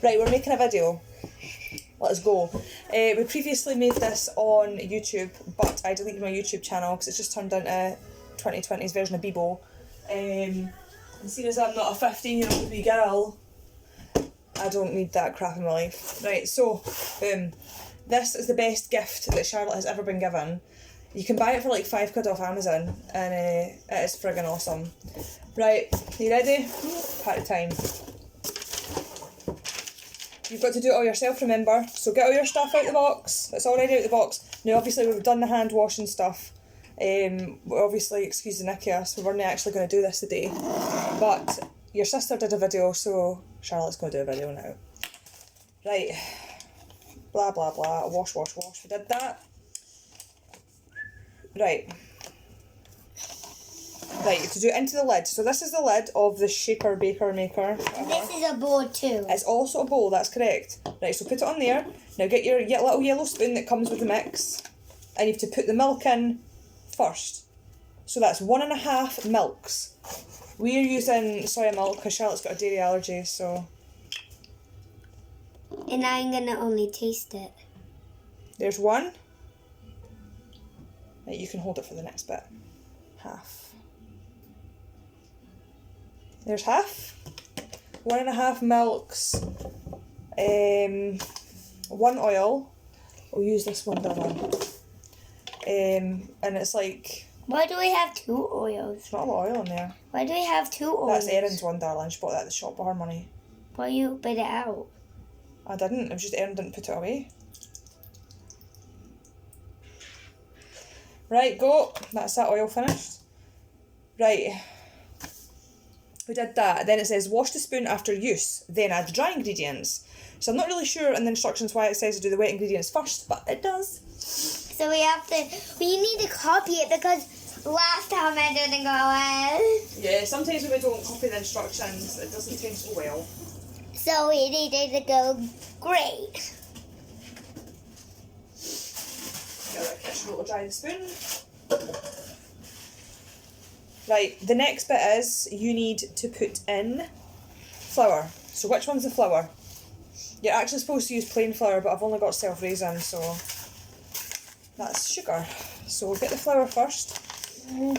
Right, we're making a video. Let's go. We previously made this on YouTube, but I deleted my YouTube channel because it's just turned into 2020's version of Bebo. And seeing as I'm not a 15-year-old wee girl, I don't need that crap in my life. Right, so, this is the best gift that Charlotte has ever been given. You can buy it for like £5 off Amazon, and it is friggin' awesome. Right, you ready? Party time. You've got to do it all yourself, remember. So get all your stuff out the box. It's already out the box. Now obviously we've done the hand washing stuff. Obviously, excuse the nickiest, we weren't actually going to do this today. But your sister did a video, so Charlotte's going to do a video now. Right. Blah, blah, blah. Wash, wash, wash. We did that. Right. Right, you have to do it into the lid. So this is the lid of the shaker baker maker. And this is a bowl too. It's also a bowl, that's correct. Right, so put it on there. Now get your little yellow spoon that comes with the mix. And you have to put the milk in first. So that's 1.5 milks. We're using soya milk because Charlotte's got a dairy allergy, so... And I'm going to only taste it. There's one. Right, you can hold it for the next bit. Half. There's half. 1.5 milks. 1 oil. We'll use this one, darling. And it's like... Why do we have 2 oils? There's not a lot of oil in there. Why do we have 2 oils? That's Erin's one, darling. She bought that at the shop with her money. Why you bid it out? I didn't. It was just Erin didn't put it away. Right, go. That's that oil finished. Right. We did that. Then it says wash the spoon after use, then add the dry ingredients. So I'm not really sure in the instructions why it says to do the wet ingredients first, but it does. So we need to copy it because last time I didn't go in. Yeah, sometimes when we don't copy the instructions, it doesn't taste so well. So we needed to go great. Get a kitchen roll to dry the spoon. Right, the next bit is you need to put in flour. So which one's the flour? You're actually supposed to use plain flour, but I've only got self-raising, so that's sugar. So we'll get the flour first. Now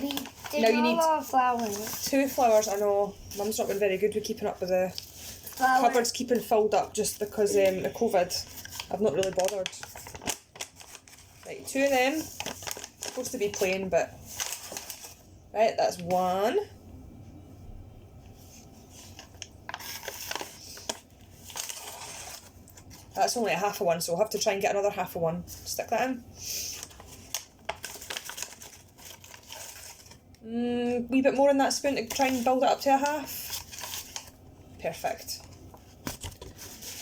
you need a lot of flour. 2 flours. I know Mum's not been very good with keeping up with the cupboards keeping filled up just because of COVID. I've not really bothered. Right, 2 of them. Supposed to be plain, but right, that's 1. That's only a half of one, so we'll have to try and get another half of one. Stick that in. Wee bit more in that spoon to try and build it up to a half. Perfect.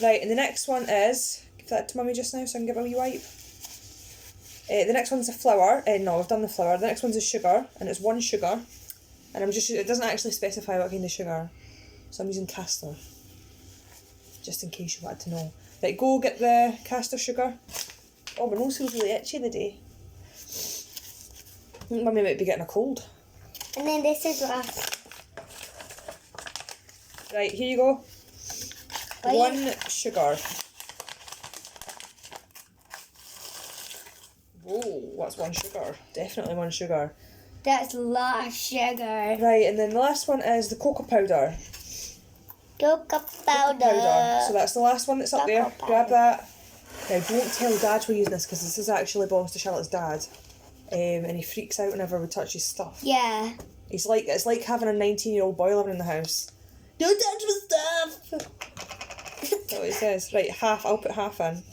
Right, and the next one is, give that to Mummy just now so I can give her a wee wipe. The next one's the flour. No, we've done the flour. The next one's the sugar, and it's 1 sugar. And it doesn't actually specify what kind of sugar, so I'm using caster, just in case you wanted to know. Right, go get the caster sugar. Oh, my nose feels really itchy today. I think Mummy might be getting a cold. And then this is last. Right, here you go. 1 sugar. Whoa, what's 1 sugar? Definitely 1 sugar. That's a lot of sugar. Right, and then the last one is the cocoa powder. Cocoa powder. So that's the last one that's up there. Grab that. Now don't tell Dad we're using this because this is actually belongs to Charlotte's dad. And he freaks out whenever we touch his stuff. Yeah. It's like having a 19-year-old boy living in the house. Don't touch my stuff! That's what he says. Right, half. I'll put half in.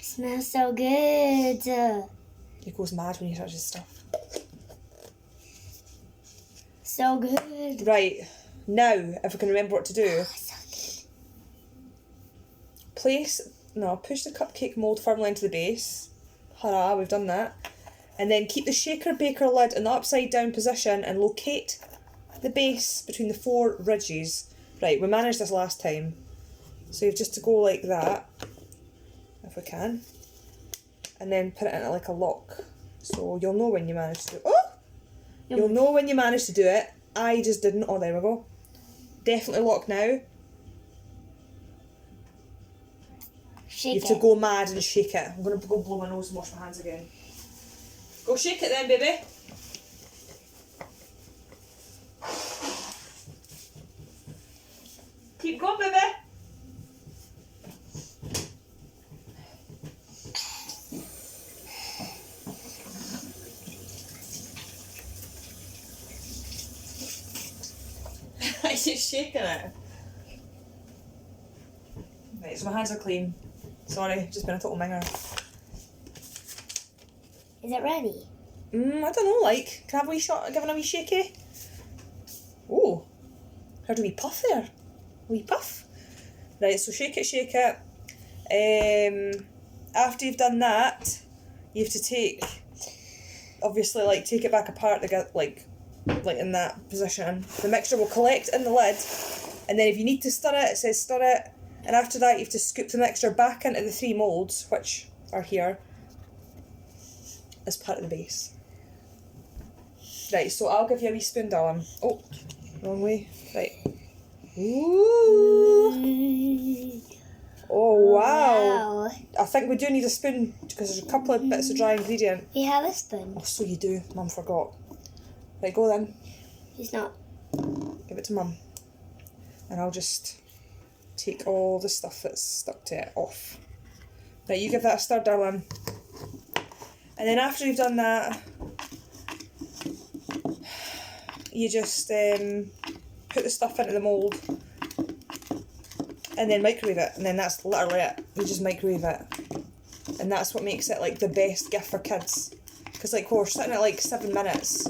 Smells so good. He goes mad when he touches stuff. So good. Right, now, if we can remember what to do. Push the cupcake mould firmly into the base. Hurrah, we've done that. And then keep the shaker baker lid in the upside down position and locate the base between the 4 ridges. Right, we managed this last time. So you have just to go like that, if we can. And then put it into like a lock. So you'll know when you manage to do it. Oh! You'll know when you manage to do it. I just didn't. Oh, there we go. definitely lock now. Shake You have to go mad and shake it. I'm going to go blow my nose and wash my hands again. Go shake it then, baby. Keep going, baby. You're shaking it. Right, so my hands are clean. Sorry, just been a total minger. Is it ready? I don't know, like, can I have a wee shot, give it a wee shaky? Oh, heard a wee puff there. A wee puff. Right, so shake it. After you've done that, you have to take, obviously, like, take it back apart to get, like in that position. The mixture will collect in the lid, and then if you need to stir it, it says stir it, and after that you have to scoop the mixture back into the 3 moulds, which are here, as part of the base. Right, so I'll give you a wee spoon, darling. Oh, wrong way. Right. Ooh. Oh, wow. I think we do need a spoon, because there's a couple of bits of dry ingredient. We have a spoon. Oh, so you do. Mum forgot. Right, go then. It's not. Give it to Mum. And I'll just take all the stuff that's stuck to it off. Right, you give that a stir, darling. And then after you've done that, you just put the stuff into the mould and then microwave it. And then that's literally it. You just microwave it. And that's what makes it like the best gift for kids. Because like we're sitting at like 7 minutes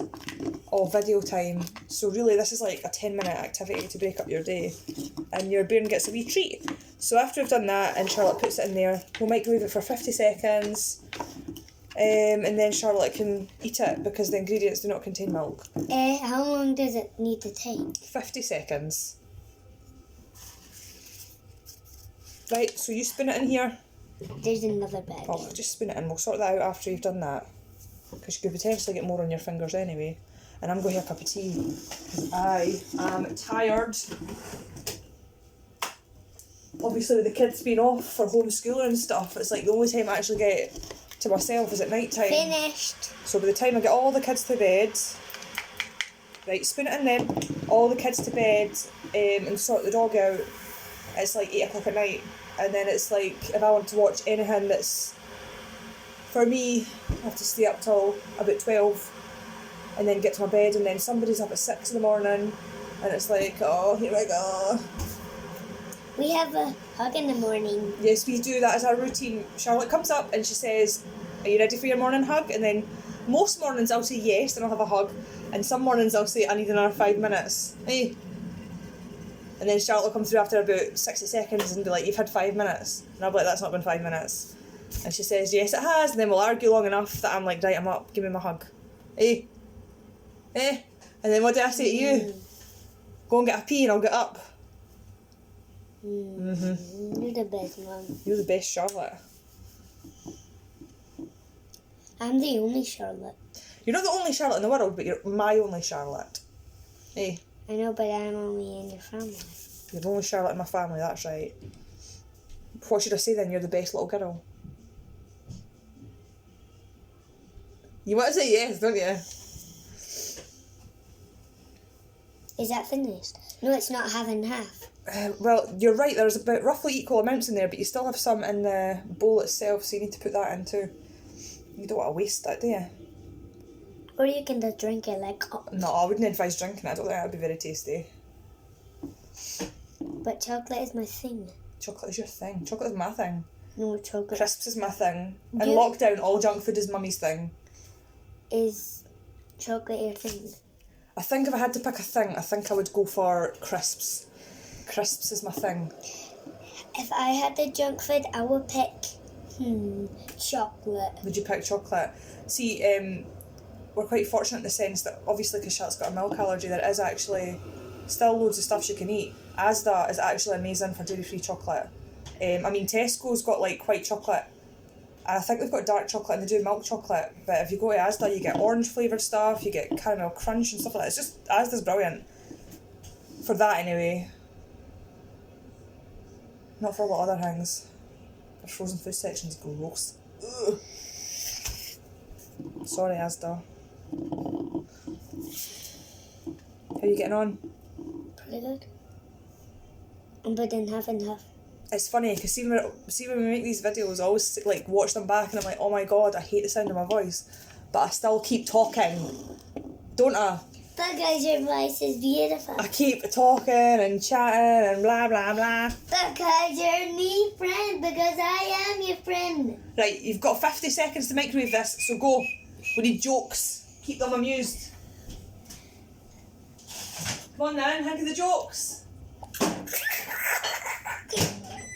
of video time, so really this is like a 10-minute activity to break up your day, and your bairn gets a wee treat. So after we've done that and Charlotte puts it in there, we'll microwave it for 50 seconds, and then Charlotte can eat it because the ingredients do not contain milk. How long does it need to take? 50 seconds. Right, so you spin it in here. There's another bag. Oh, just spin it in, we'll sort that out after you've done that, because you could potentially get more on your fingers anyway. And I'm going to have a cup of tea, because I am tired. Obviously with the kids being off for homeschooling and stuff, it's like the only time I actually get to myself is at night time. Finished. So by the time I get all the kids to bed, right, spoon it in then, all the kids to bed, and sort the dog out, it's like 8 o'clock at night. And then it's like, if I want to watch anything that's, for me, I have to stay up till about 12 and then get to my bed, and then somebody's up at 6 in the morning, and it's like, oh, here I go. We have a hug in the morning. Yes, we do. That is our routine. Charlotte comes up and she says, are you ready for your morning hug? And then most mornings I'll say yes and I'll have a hug, and some mornings I'll say I need another 5 minutes. Hey. And then Charlotte will come through after about 60 seconds and be like, you've had 5 minutes. And I'll be like, that's not been 5 minutes. And she says, yes it has, and then we'll argue long enough that I'm like, right, I'm up, give me my hug. Hey. Eh? And then what do I say to you? Go and get a pee and I'll get up. You're the best one. You're the best Charlotte. I'm the only Charlotte. You're not the only Charlotte in the world, but you're my only Charlotte. Hey. I know, but I'm only in your family. You're the only Charlotte in my family, that's right. What should I say then? You're the best little girl. You want to say yes, don't you? Is that finished? No, it's not half and half. Well, you're right, there's about roughly equal amounts in there, but you still have some in the bowl itself, so you need to put that in too. You don't want to waste that, do you? Or you can just drink it like... Oh. No, I wouldn't advise drinking it, I don't think that would be very tasty. But chocolate is my thing. Chocolate is your thing. Chocolate is my thing. No, chocolate... Crisps is my thing. In lockdown, all junk food is mummy's thing. Is chocolate your thing? I think if I had to pick a thing, I think I would go for crisps. Crisps is my thing. If I had the junk food, I would pick... chocolate. Would you pick chocolate? See, we're quite fortunate in the sense that obviously because Charlotte's got a milk allergy, there is actually still loads of stuff she can eat. Asda is actually amazing for dairy-free chocolate. I mean, Tesco's got like white chocolate, and I think they've got dark chocolate and they do milk chocolate, but if you go to Asda you get orange flavoured stuff, you get caramel crunch and stuff like that. It's just, Asda's brilliant. For that anyway. Not for a lot of other things. The frozen food section's gross. Ugh. Sorry, Asda. How are you getting on? Pretty good. But then half and half. It's funny because see when we make these videos, I always like watch them back and I'm like, oh my god, I hate the sound of my voice, but I still keep talking, don't I? Because your voice is beautiful. I keep talking and chatting and blah blah blah. Because you're me friend. Because I am your friend. Right, you've got 50 seconds to microwave this, so go. We need jokes. Keep them amused. Come on then, think of the jokes.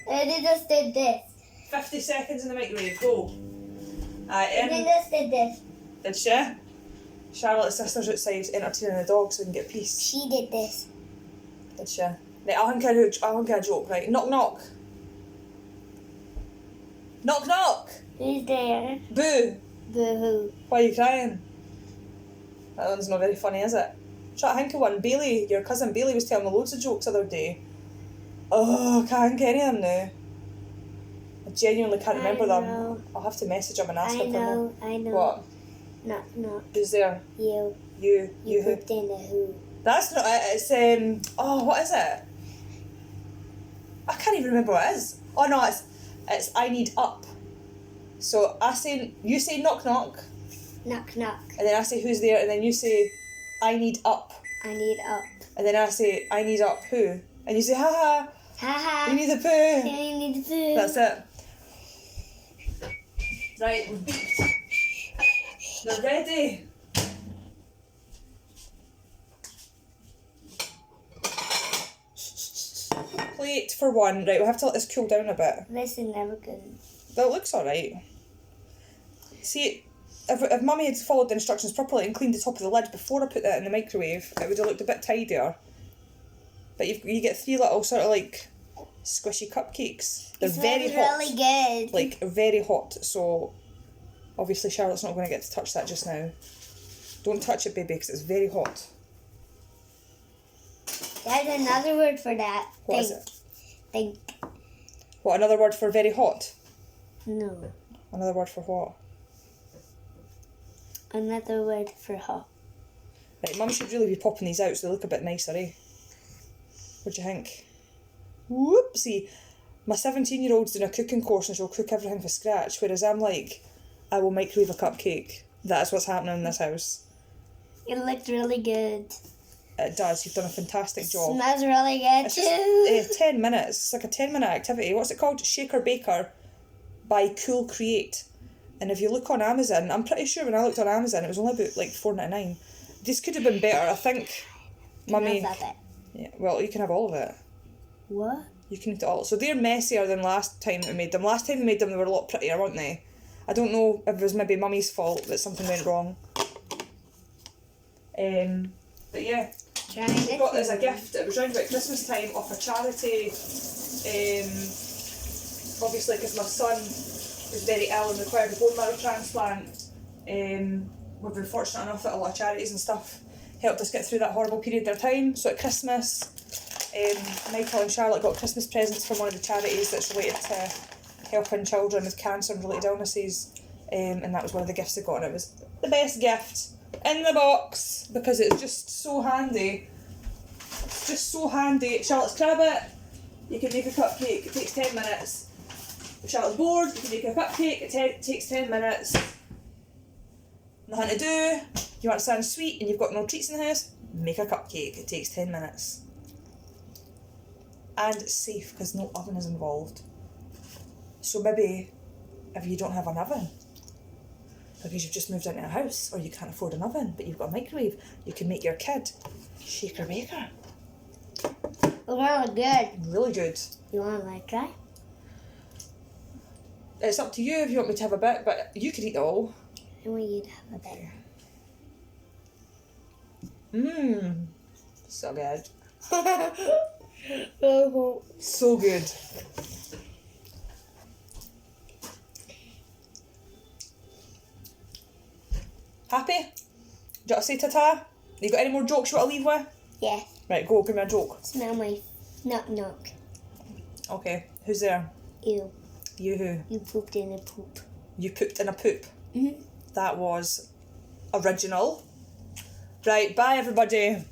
They just did this. 50 seconds in the microwave, go. They just did this. Did she? Charlotte's sister's outside entertaining the dog so we can get peace. She did this. Did she? Right, I'll think of a joke, right? Knock knock. Knock knock. Who's there? Boo. Boo-hoo. Why are you crying? That one's not very funny, is it? Try to think of one. Bailey, your cousin Bailey was telling me loads of jokes the other day. Oh, I can't think of any of them now. I genuinely can't remember them. I'll have to message him and ask him for more. I know. What? Knock, knock. Who's there? You. You who? Pooped in the who. That's not it. It's oh, what is it? I can't even remember what it is. Oh no, it's I need up. So you say knock knock. Knock, knock. And then I say who's there, and then you say I need up. I need up. And then I say I need up who? And you say ha ha. Ha ha. You need the poo. I need the poo. That's it. Right, we've beeped. They're ready. Plate for one. Right, we'll have to let this cool down a bit. This is never good. That looks alright. See, if Mummy had followed the instructions properly and cleaned the top of the lid before I put that in the microwave, it would have looked a bit tidier. But you get 3 little sort of like squishy cupcakes. They're very hot. Really good. Like very hot, so obviously Charlotte's not going to get to touch that just now. Don't touch it, baby, because it's very hot. There's another word for that. What is it? Think. What, another word for very hot? No. Another word for what? Another word for hot. Right, Mum should really be popping these out so they look a bit nicer, eh? What do you think? Whoopsie. My 17-year-old's doing a cooking course and she'll cook everything from scratch, whereas I'm like, I will microwave a cupcake. That's what's happening in this house. It looked really good. It does. You've done a fantastic job. Smells really good It's too. just 10 minutes. It's like a 10-minute activity. What's it called? Shaker Baker by CoolCreate. And if you look on Amazon, I'm pretty sure when I looked on Amazon, it was only about like $4.99. This could have been better. I think Mummy... Love it. Yeah, well, you can have all of it. What? You can eat it all. So they're messier than last time we made them. Last time we made them, they were a lot prettier, weren't they? I don't know if it was maybe Mummy's fault that something went wrong. But yeah, we got this as a gift. It was around about Christmas time off a charity. Obviously, because my son was very ill and required a bone marrow transplant. We've been fortunate enough that a lot of charities and stuff helped us get through that horrible period of their time. So at Christmas, Michael and Charlotte got Christmas presents from one of the charities that's related to helping children with cancer and related illnesses, and that was one of the gifts they got, and it was the best gift in the box because it's just so handy. It's just so handy. Charlotte's Crabbit, you can make a cupcake, it takes 10 minutes. If Charlotte's bored, you can make a cupcake, it takes 10 minutes. Nothing to do, you want to sound sweet and you've got no treats in the house, make a cupcake, it takes 10 minutes. And it's safe because no oven is involved. So maybe if you don't have an oven, because you've just moved into a house or you can't afford an oven but you've got a microwave, you can make your kid Shaker Baker. Really good. Really good. You want to like try? It's up to you if you want me to have a bit, but you can eat it all. I want you to have a bit. Mmm. So good. Oh. So good. Happy? Do you want to say ta-ta? You got any more jokes you want to leave with? Yeah. Right, go, give me a joke. Smell my knock. Okay, who's there? Ew. You who? You pooped in a poop. You pooped in a poop. Mm-hmm. That was original. Right, bye everybody.